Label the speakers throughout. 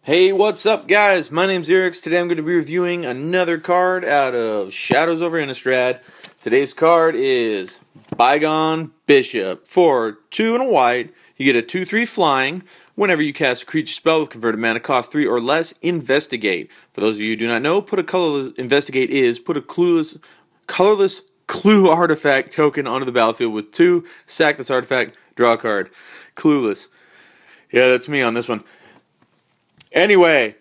Speaker 1: Hey, what's up, guys? My name's iirix. Today I'm going to be reviewing another card out of Shadows over Innistrad. Today's card is Bygone Bishop. For 2 and a white, you get a 2/3 flying. Whenever you cast a creature spell with converted mana cost 3 or less, investigate. For those of you who do not know, put a colorless colorless clue artifact token onto the battlefield with 2, sack this artifact, draw a card. Clueless. Yeah, that's me on this one. Anyway,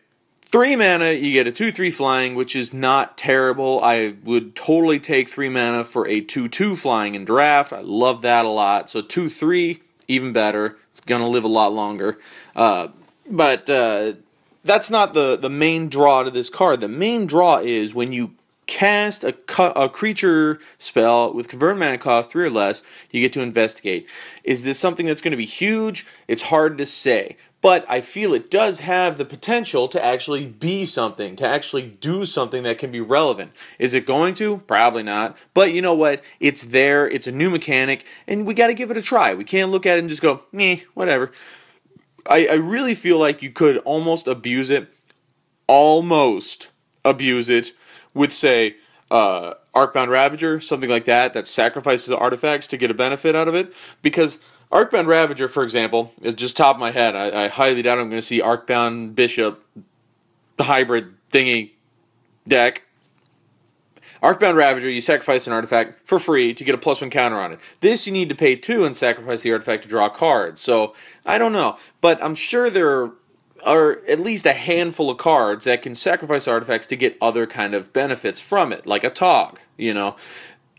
Speaker 1: 3 mana, you get a 2/3 flying, which is not terrible. I would totally take 3 mana for a 2/2 flying in draft. I love that a lot. So 2/3, even better. It's going to live a lot longer. But that's not the main draw to this card. The main draw is when you cast a creature spell with converted mana cost 3 or less, you get to investigate. Is this something that's going to be huge? It's hard to say. But I feel it does have the potential to actually be something, to actually do something that can be relevant. Is it going to? Probably not. But you know what? It's there. It's a new mechanic, and we got to give it a try. We can't look at it and just go, meh, whatever. I really feel like you could almost abuse it with, say, Arcbound Ravager, something like that sacrifices artifacts to get a benefit out of it. Because Arcbound Ravager, for example, is just top of my head. I highly doubt I'm going to see Arcbound Bishop, the hybrid thingy deck. Arcbound Ravager, you sacrifice an artifact for free to get a +1 counter on it. This you need to pay 2 and sacrifice the artifact to draw cards. So, I don't know. But I'm sure there are at least a handful of cards that can sacrifice artifacts to get other kind of benefits from it, like a Tog, you know.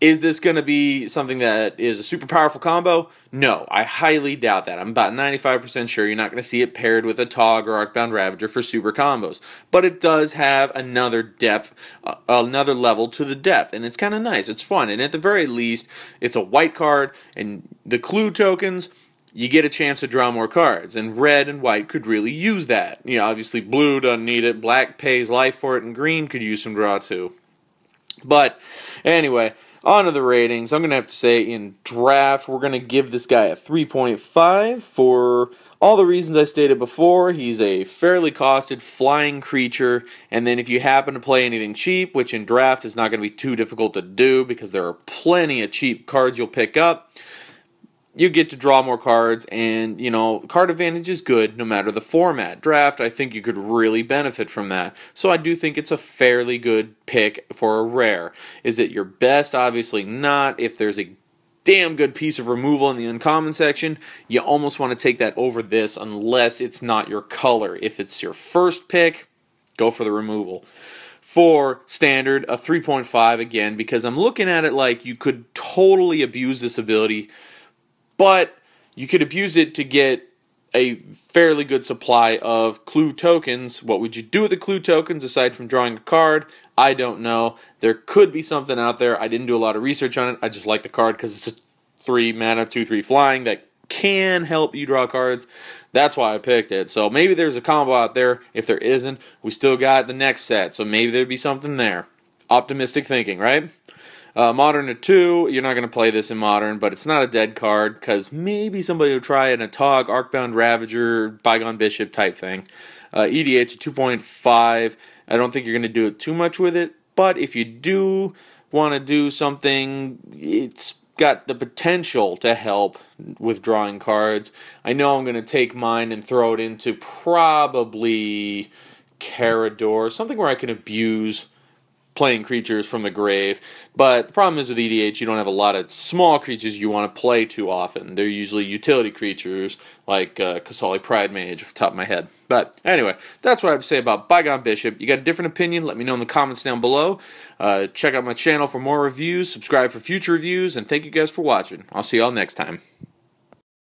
Speaker 1: Is this going to be something that is a super powerful combo? No, I highly doubt that. I'm about 95% sure you're not going to see it paired with a Tog or Arcbound Ravager for super combos. But it does have another depth, another level to the depth, and it's kind of nice. It's fun, and at the very least, it's a white card, and the clue tokens, you get a chance to draw more cards, and red and white could really use that. You know, obviously blue doesn't need it, black pays life for it, and green could use some draw too. But anyway, on to the ratings. I'm going to have to say in draft, we're going to give this guy a 3.5 for all the reasons I stated before. He's a fairly costed flying creature, and then if you happen to play anything cheap, which in draft is not going to be too difficult to do because there are plenty of cheap cards you'll pick up, you get to draw more cards, and, you know, card advantage is good no matter the format. Draft, I think you could really benefit from that. So I do think it's a fairly good pick for a rare. Is it your best? Obviously not. If there's a damn good piece of removal in the uncommon section, you almost want to take that over this unless it's not your color. If it's your first pick, go for the removal. For standard, a 3.5 again, because I'm looking at it like you could totally abuse this ability, but you could abuse it to get a fairly good supply of clue tokens. What would you do with the clue tokens aside from drawing a card? I don't know. There could be something out there. I didn't do a lot of research on it. I just like the card because it's a 3 mana, 2/3 flying that can help you draw cards. That's why I picked it. So maybe there's a combo out there. If there isn't, we still got the next set. So maybe there'd be something there. Optimistic thinking, right? Modern to 2, you're not going to play this in Modern, but it's not a dead card, because maybe somebody will try it in a Tog, Arcbound Ravager, Bygone Bishop type thing. EDH 2.5, I don't think you're going to do it too much with it, but if you do want to do something, it's got the potential to help with drawing cards. I know I'm going to take mine and throw it into probably Carador, something where I can abuse playing creatures from the grave, but the problem is with EDH, you don't have a lot of small creatures you want to play too often. They're usually utility creatures, like Kasali Pride Mage, off the top of my head. But anyway, that's what I have to say about Bygone Bishop. You got a different opinion, let me know in the comments down below. Check out my channel for more reviews, subscribe for future reviews, and thank you guys for watching. I'll see y'all next time.